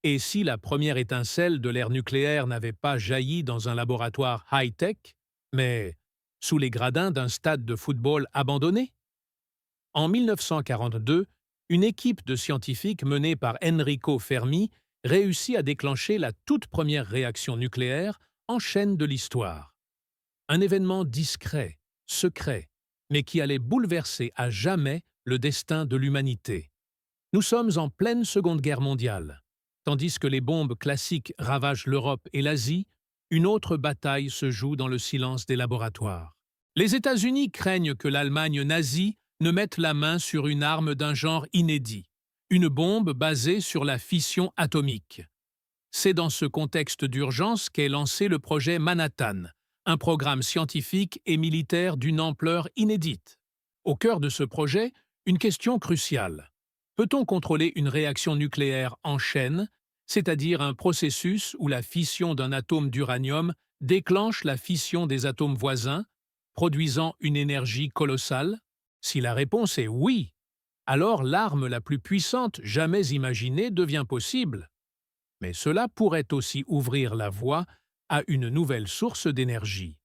Et si la première étincelle de l'ère nucléaire n'avait pas jailli dans un laboratoire high-tech, mais sous les gradins d'un stade de football abandonné? En 1942, une équipe de scientifiques menée par Enrico Fermi réussit à déclencher la toute première réaction nucléaire en chaîne de l'histoire. Un événement discret, secret, mais qui allait bouleverser à jamais le destin de l'humanité. Nous sommes en pleine Seconde Guerre mondiale. Tandis que les bombes classiques ravagent l'Europe et l'Asie, une autre bataille se joue dans le silence des laboratoires. Les États-Unis craignent que l'Allemagne nazie ne mette la main sur une arme d'un genre inédit, une bombe basée sur la fission atomique. C'est dans ce contexte d'urgence qu'est lancé le projet Manhattan, un programme scientifique et militaire d'une ampleur inédite. Au cœur de ce projet, une question cruciale. Peut-on contrôler une réaction nucléaire en chaîne, c'est-à-dire un processus où la fission d'un atome d'uranium déclenche la fission des atomes voisins, produisant une énergie colossale? Si la réponse est oui, alors l'arme la plus puissante jamais imaginée devient possible. Mais cela pourrait aussi ouvrir la voie à une nouvelle source d'énergie.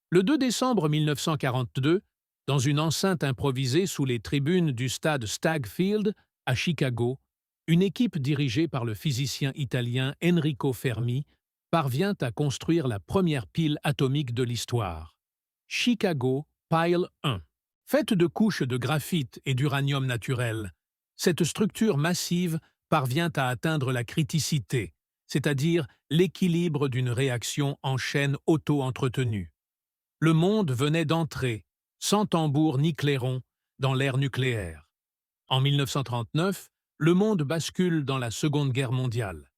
Le 2 décembre 1942, dans une enceinte improvisée sous les tribunes du stade Stagfield à Chicago, une équipe dirigée par le physicien italien Enrico Fermi parvient à construire la première pile atomique de l'histoire. Chicago Pile 1. Faite de couches de graphite et d'uranium naturel, cette structure massive parvient à atteindre la criticité, c'est-à-dire l'équilibre d'une réaction en chaîne auto-entretenue. Le monde venait d'entrer, sans tambour ni clairon, dans l'ère nucléaire. En 1939, le monde bascule dans la Seconde Guerre mondiale.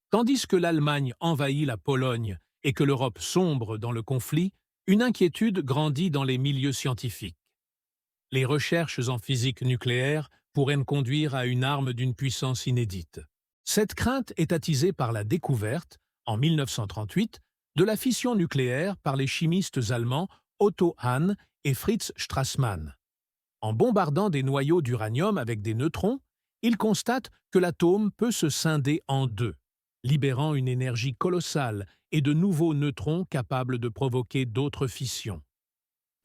Tandis que l'Allemagne envahit la Pologne et que l'Europe sombre dans le conflit, une inquiétude grandit dans les milieux scientifiques. Les recherches en physique nucléaire pourraient conduire à une arme d'une puissance inédite. Cette crainte est attisée par la découverte, en 1938, de la fission nucléaire par les chimistes allemands Otto Hahn et Fritz Strassmann. En bombardant des noyaux d'uranium avec des neutrons, ils constatent que l'atome peut se scinder en deux, libérant une énergie colossale et de nouveaux neutrons capables de provoquer d'autres fissions.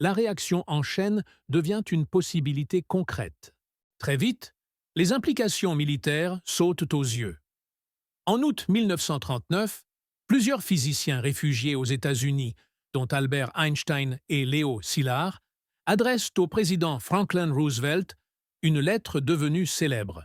La réaction en chaîne devient une possibilité concrète. Très vite, les implications militaires sautent aux yeux. En août 1939, plusieurs physiciens réfugiés aux États-Unis, dont Albert Einstein et Léo Szilard, adressent au président Franklin Roosevelt une lettre devenue célèbre.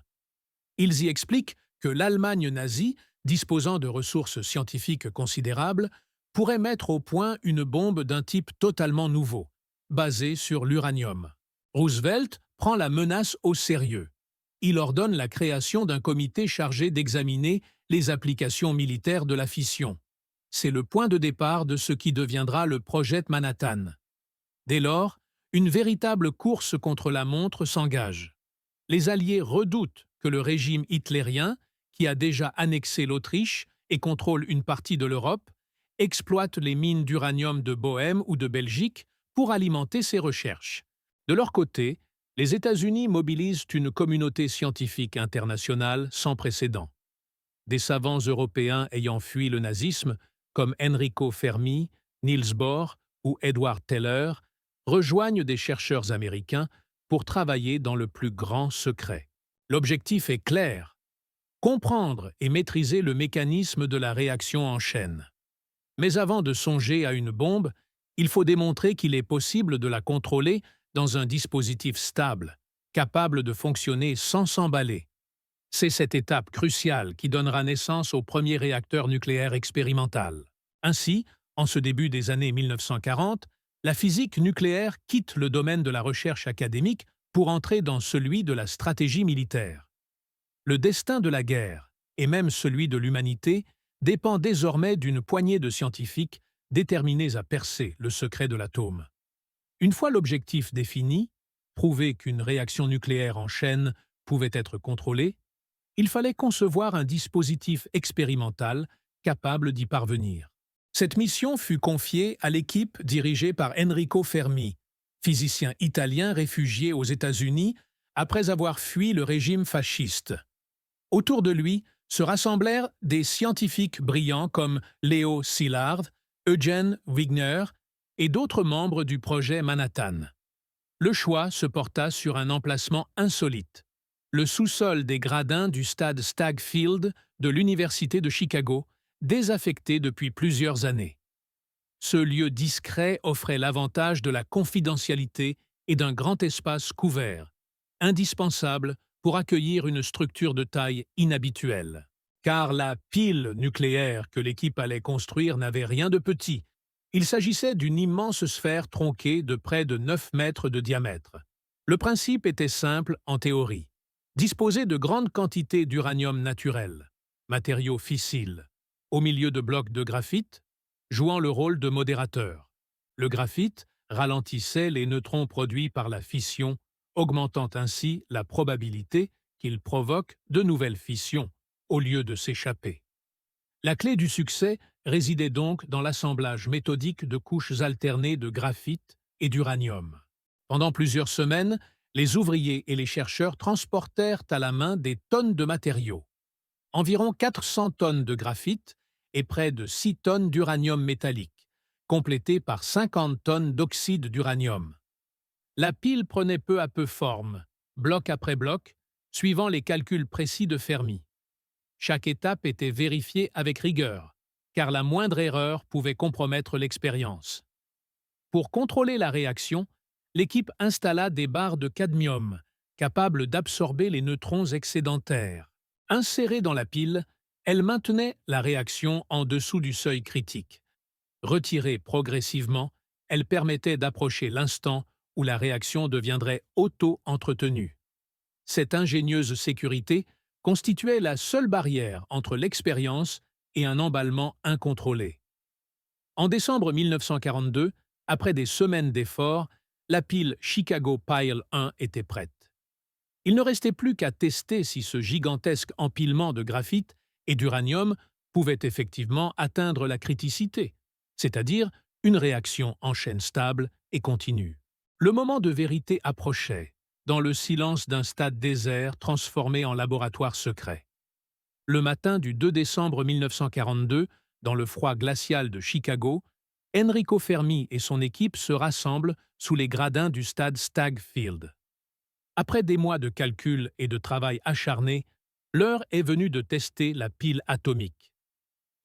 Ils y expliquent que l'Allemagne nazie, disposant de ressources scientifiques considérables, pourrait mettre au point une bombe d'un type totalement nouveau, basée sur l'uranium. Roosevelt prend la menace au sérieux. Il ordonne la création d'un comité chargé d'examiner les applications militaires de la fission. C'est le point de départ de ce qui deviendra le projet Manhattan. Dès lors, une véritable course contre la montre s'engage. Les Alliés redoutent que le régime hitlérien, qui a déjà annexé l'Autriche et contrôle une partie de l'Europe, exploite les mines d'uranium de Bohême ou de Belgique pour alimenter ses recherches. De leur côté, les États-Unis mobilisent une communauté scientifique internationale sans précédent. Des savants européens ayant fui le nazisme, comme Enrico Fermi, Niels Bohr ou Edward Teller, rejoignent des chercheurs américains pour travailler dans le plus grand secret. L'objectif est clair: comprendre et maîtriser le mécanisme de la réaction en chaîne. Mais avant de songer à une bombe, il faut démontrer qu'il est possible de la contrôler dans un dispositif stable, capable de fonctionner sans s'emballer. C'est cette étape cruciale qui donnera naissance au premier réacteur nucléaire expérimental. Ainsi, en ce début des années 1940, la physique nucléaire quitte le domaine de la recherche académique pour entrer dans celui de la stratégie militaire. Le destin de la guerre, et même celui de l'humanité, dépend désormais d'une poignée de scientifiques déterminés à percer le secret de l'atome. Une fois l'objectif défini, prouver qu'une réaction nucléaire en chaîne pouvait être contrôlée, il fallait concevoir un dispositif expérimental capable d'y parvenir. Cette mission fut confiée à l'équipe dirigée par Enrico Fermi, physicien italien réfugié aux États-Unis après avoir fui le régime fasciste. Autour de lui, se rassemblèrent des scientifiques brillants comme Léo Szilard, Eugene Wigner et d'autres membres du projet Manhattan. Le choix se porta sur un emplacement insolite, le sous-sol des gradins du stade Stagg Field de l'Université de Chicago, désaffecté depuis plusieurs années. Ce lieu discret offrait l'avantage de la confidentialité et d'un grand espace couvert, indispensable pour accueillir une structure de taille inhabituelle. Car la pile nucléaire que l'équipe allait construire n'avait rien de petit. Il s'agissait d'une immense sphère tronquée de près de 9 mètres de diamètre. Le principe était simple en théorie. Disposer de grandes quantités d'uranium naturel, matériau fissile, au milieu de blocs de graphite, jouant le rôle de modérateur. Le graphite ralentissait les neutrons produits par la fission, augmentant ainsi la probabilité qu'il provoque de nouvelles fissions, au lieu de s'échapper. La clé du succès résidait donc dans l'assemblage méthodique de couches alternées de graphite et d'uranium. Pendant plusieurs semaines, les ouvriers et les chercheurs transportèrent à la main des tonnes de matériaux. Environ 400 tonnes de graphite et près de 6 tonnes d'uranium métallique, complétées par 50 tonnes d'oxyde d'uranium. La pile prenait peu à peu forme, bloc après bloc, suivant les calculs précis de Fermi. Chaque étape était vérifiée avec rigueur, car la moindre erreur pouvait compromettre l'expérience. Pour contrôler la réaction, l'équipe installa des barres de cadmium, capables d'absorber les neutrons excédentaires. Insérées dans la pile, elles maintenaient la réaction en dessous du seuil critique. Retirées progressivement, elles permettaient d'approcher l'instant où la réaction deviendrait auto-entretenue. Cette ingénieuse sécurité constituait la seule barrière entre l'expérience et un emballement incontrôlé. En décembre 1942, après des semaines d'efforts, la pile Chicago Pile 1 était prête. Il ne restait plus qu'à tester si ce gigantesque empilement de graphite et d'uranium pouvait effectivement atteindre la criticité, c'est-à-dire une réaction en chaîne stable et continue. Le moment de vérité approchait, dans le silence d'un stade désert transformé en laboratoire secret. Le matin du 2 décembre 1942, dans le froid glacial de Chicago, Enrico Fermi et son équipe se rassemblent sous les gradins du stade Stagg Field. Après des mois de calculs et de travail acharné, l'heure est venue de tester la pile atomique.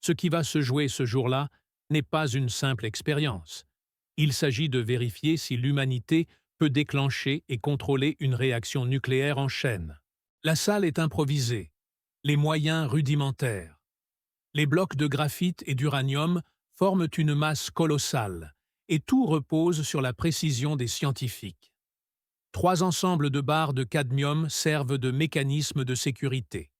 Ce qui va se jouer ce jour-là n'est pas une simple expérience. Il s'agit de vérifier si l'humanité peut déclencher et contrôler une réaction nucléaire en chaîne. La salle est improvisée, les moyens rudimentaires. Les blocs de graphite et d'uranium forment une masse colossale, et tout repose sur la précision des scientifiques. 3 ensembles de barres de cadmium servent de mécanisme de sécurité.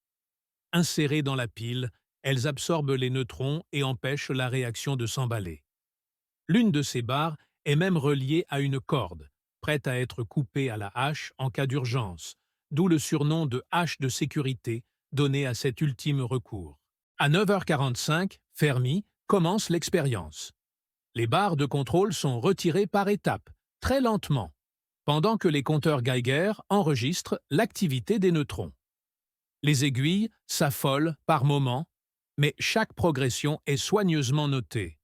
Insérées dans la pile, elles absorbent les neutrons et empêchent la réaction de s'emballer. L'une de ces barres est même reliée à une corde, prête à être coupée à la hache en cas d'urgence, d'où le surnom de hache de sécurité donné à cet ultime recours. À 9h45, Fermi commence l'expérience. Les barres de contrôle sont retirées par étapes, très lentement, pendant que les compteurs Geiger enregistrent l'activité des neutrons. Les aiguilles s'affolent par moments, mais chaque progression est soigneusement notée.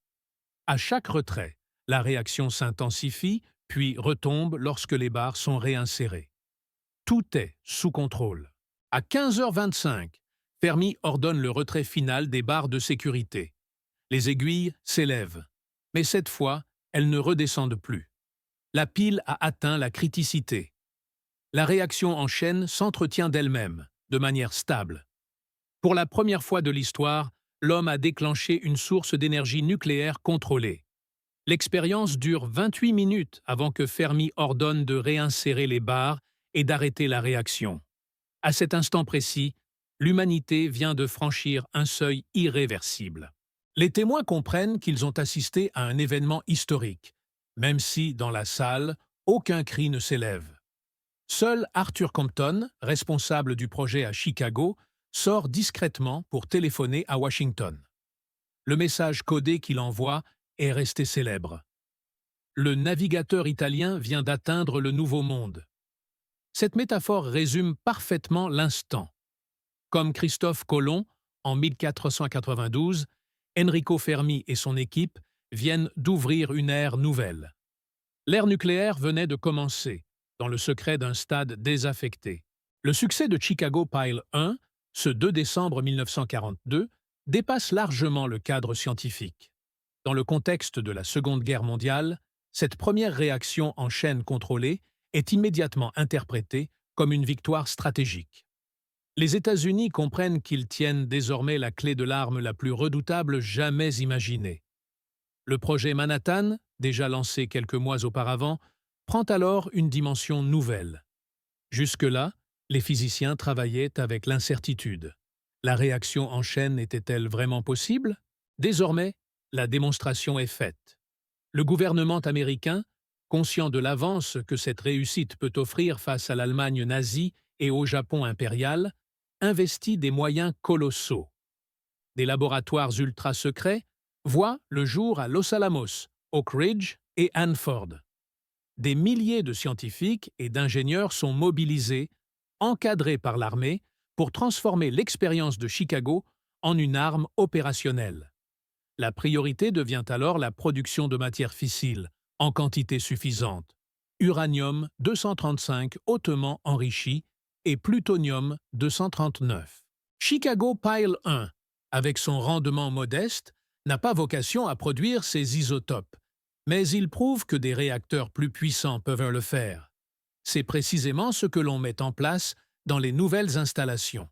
À chaque retrait, la réaction s'intensifie, puis retombe lorsque les barres sont réinsérées. Tout est sous contrôle. À 15h25, Fermi ordonne le retrait final des barres de sécurité. Les aiguilles s'élèvent, mais cette fois, elles ne redescendent plus. La pile a atteint la criticité. La réaction en chaîne s'entretient d'elle-même, de manière stable. Pour la première fois de l'histoire, l'homme a déclenché une source d'énergie nucléaire contrôlée. L'expérience dure 28 minutes avant que Fermi ordonne de réinsérer les barres et d'arrêter la réaction. À cet instant précis, l'humanité vient de franchir un seuil irréversible. Les témoins comprennent qu'ils ont assisté à un événement historique, même si, dans la salle, aucun cri ne s'élève. Seul Arthur Compton, responsable du projet à Chicago, sort discrètement pour téléphoner à Washington. Le message codé qu'il envoie est resté célèbre. Le navigateur italien vient d'atteindre le Nouveau Monde. Cette métaphore résume parfaitement l'instant. Comme Christophe Colomb, en 1492, Enrico Fermi et son équipe viennent d'ouvrir une ère nouvelle. L'ère nucléaire venait de commencer, dans le secret d'un stade désaffecté. Le succès de Chicago Pile 1, ce 2 décembre 1942, dépasse largement le cadre scientifique. Dans le contexte de la Seconde Guerre mondiale, cette première réaction en chaîne contrôlée est immédiatement interprétée comme une victoire stratégique. Les États-Unis comprennent qu'ils tiennent désormais la clé de l'arme la plus redoutable jamais imaginée. Le projet Manhattan, déjà lancé quelques mois auparavant, prend alors une dimension nouvelle. Jusque-là, les physiciens travaillaient avec l'incertitude. La réaction en chaîne était-elle vraiment possible? Désormais, la démonstration est faite. Le gouvernement américain, conscient de l'avance que cette réussite peut offrir face à l'Allemagne nazie et au Japon impérial, investit des moyens colossaux. Des laboratoires ultra-secrets voient le jour à Los Alamos, Oak Ridge et Hanford. Des milliers de scientifiques et d'ingénieurs sont mobilisés, encadrés par l'armée, pour transformer l'expérience de Chicago en une arme opérationnelle. La priorité devient alors la production de matières fissiles, en quantité suffisante, uranium-235 hautement enrichi et plutonium-239. Chicago Pile 1, avec son rendement modeste, n'a pas vocation à produire ces isotopes, mais il prouve que des réacteurs plus puissants peuvent le faire. C'est précisément ce que l'on met en place dans les nouvelles installations.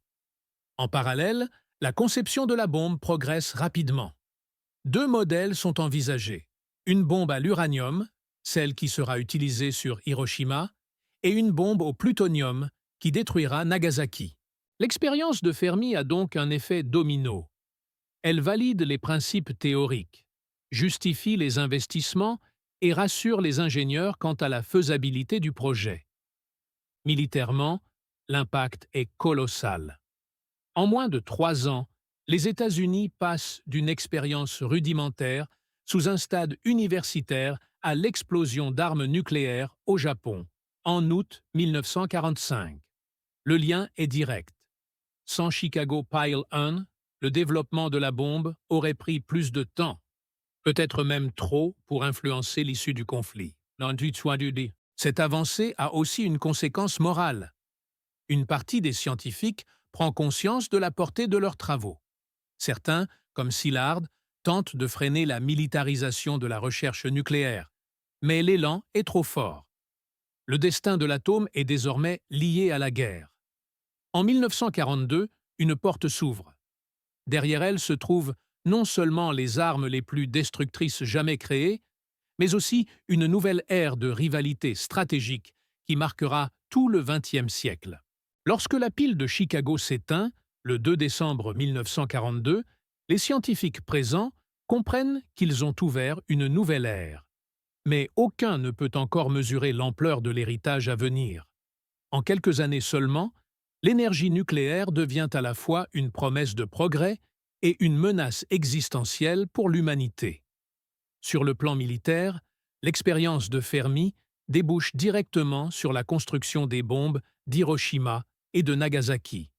En parallèle, la conception de la bombe progresse rapidement. 2 modèles sont envisagés. Une bombe à l'uranium, celle qui sera utilisée sur Hiroshima, et une bombe au plutonium qui détruira Nagasaki. L'expérience de Fermi a donc un effet domino. Elle valide les principes théoriques, justifie les investissements et rassure les ingénieurs quant à la faisabilité du projet. Militairement, l'impact est colossal. En moins de 3 ans, les États-Unis passent d'une expérience rudimentaire sous un stade universitaire à l'explosion d'armes nucléaires au Japon, en août 1945. Le lien est direct. Sans Chicago Pile 1, le développement de la bombe aurait pris plus de temps, peut-être même trop, pour influencer l'issue du conflit. Cette avancée a aussi une conséquence morale. Une partie des scientifiques prend conscience de la portée de leurs travaux. Certains, comme Szilard, tentent de freiner la militarisation de la recherche nucléaire, mais l'élan est trop fort. Le destin de l'atome est désormais lié à la guerre. En 1942, une porte s'ouvre. Derrière elle se trouvent non seulement les armes les plus destructrices jamais créées, mais aussi une nouvelle ère de rivalité stratégique qui marquera tout le XXe siècle. Lorsque la pile de Chicago s'éteint, le 2 décembre 1942, les scientifiques présents comprennent qu'ils ont ouvert une nouvelle ère. Mais aucun ne peut encore mesurer l'ampleur de l'héritage à venir. En quelques années seulement, l'énergie nucléaire devient à la fois une promesse de progrès et une menace existentielle pour l'humanité. Sur le plan militaire, l'expérience de Fermi débouche directement sur la construction des bombes d'Hiroshima et de Nagasaki.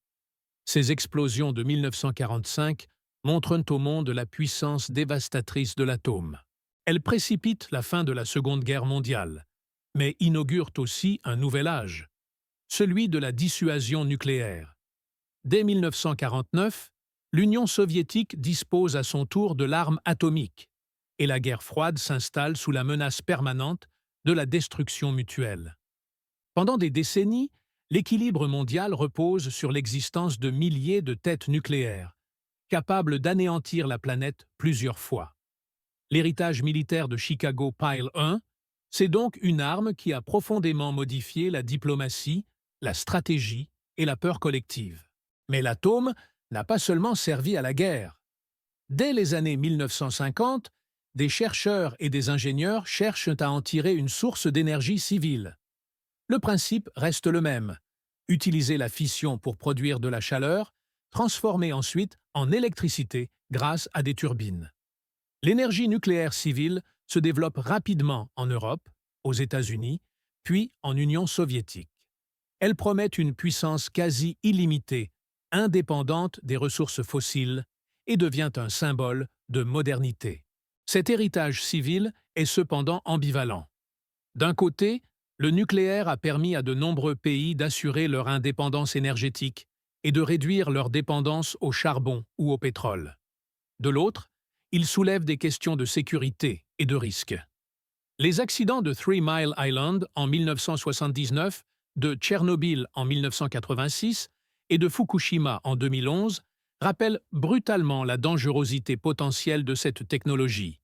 Ces explosions de 1945 montrent au monde la puissance dévastatrice de l'atome. Elles précipitent la fin de la Seconde Guerre mondiale, mais inaugurent aussi un nouvel âge, celui de la dissuasion nucléaire. Dès 1949, l'Union soviétique dispose à son tour de l'arme atomique, et la guerre froide s'installe sous la menace permanente de la destruction mutuelle. Pendant des décennies, l'équilibre mondial repose sur l'existence de milliers de têtes nucléaires, capables d'anéantir la planète plusieurs fois. L'héritage militaire de Chicago Pile 1, c'est donc une arme qui a profondément modifié la diplomatie, la stratégie et la peur collective. Mais l'atome n'a pas seulement servi à la guerre. Dès les années 1950, des chercheurs et des ingénieurs cherchent à en tirer une source d'énergie civile. Le principe reste le même: utiliser la fission pour produire de la chaleur, transformée ensuite en électricité grâce à des turbines. L'énergie nucléaire civile se développe rapidement en Europe, aux États-Unis, puis en Union soviétique. Elle promet une puissance quasi illimitée indépendante des ressources fossiles et devient un symbole de modernité. Cet héritage civil est cependant ambivalent. D'un côté, le nucléaire a permis à de nombreux pays d'assurer leur indépendance énergétique et de réduire leur dépendance au charbon ou au pétrole. De l'autre, il soulève des questions de sécurité et de risque. Les accidents de Three Mile Island en 1979, de Tchernobyl en 1986 et de Fukushima en 2011 rappellent brutalement la dangerosité potentielle de cette technologie.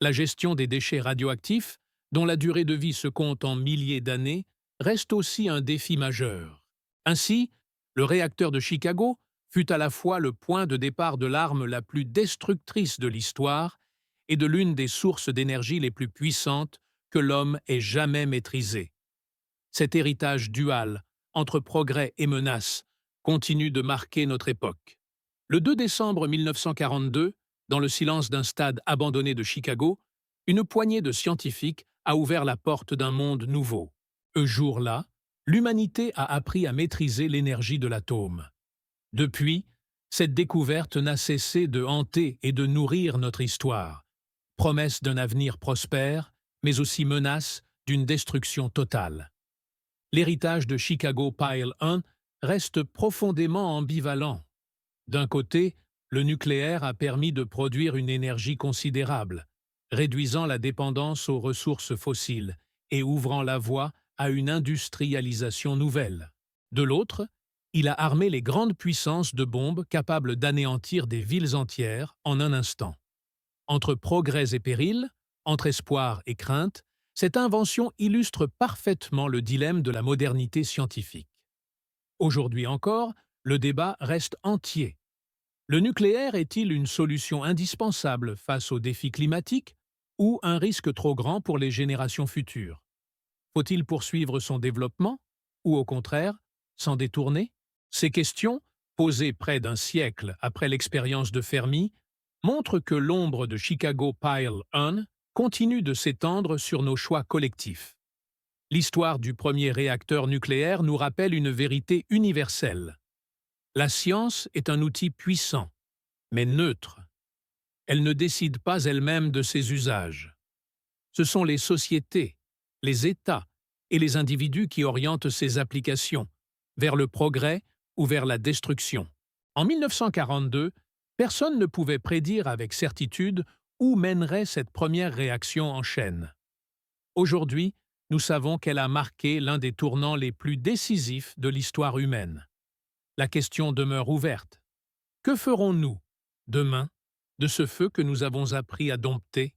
La gestion des déchets radioactifs, dont la durée de vie se compte en milliers d'années, reste aussi un défi majeur. Ainsi, le réacteur de Chicago fut à la fois le point de départ de l'arme la plus destructrice de l'histoire et de l'une des sources d'énergie les plus puissantes que l'homme ait jamais maîtrisées. Cet héritage dual, entre progrès et menaces, continue de marquer notre époque. Le 2 décembre 1942, dans le silence d'un stade abandonné de Chicago, une poignée de scientifiques a ouvert la porte d'un monde nouveau. Ce jour-là, l'humanité a appris à maîtriser l'énergie de l'atome. Depuis, cette découverte n'a cessé de hanter et de nourrir notre histoire, promesse d'un avenir prospère, mais aussi menace d'une destruction totale. L'héritage de Chicago Pile 1 reste profondément ambivalent. D'un côté, le nucléaire a permis de produire une énergie considérable, réduisant la dépendance aux ressources fossiles et ouvrant la voie à une industrialisation nouvelle. De l'autre, il a armé les grandes puissances de bombes capables d'anéantir des villes entières en un instant. Entre progrès et périls, entre espoir et crainte, cette invention illustre parfaitement le dilemme de la modernité scientifique. Aujourd'hui encore, le débat reste entier. Le nucléaire est-il une solution indispensable face aux défis climatiques ou un risque trop grand pour les générations futures? Faut-il poursuivre son développement ou, au contraire, s'en détourner? Ces questions, posées près d'un siècle après l'expérience de Fermi, montrent que l'ombre de Chicago Pile 1 continue de s'étendre sur nos choix collectifs. L'histoire du premier réacteur nucléaire nous rappelle une vérité universelle. La science est un outil puissant, mais neutre. Elle ne décide pas elle-même de ses usages. Ce sont les sociétés, les États et les individus qui orientent ses applications, vers le progrès ou vers la destruction. En 1942, personne ne pouvait prédire avec certitude où mènerait cette première réaction en chaîne. Aujourd'hui, nous savons qu'elle a marqué l'un des tournants les plus décisifs de l'histoire humaine. La question demeure ouverte. Que ferons-nous, demain, de ce feu que nous avons appris à dompter?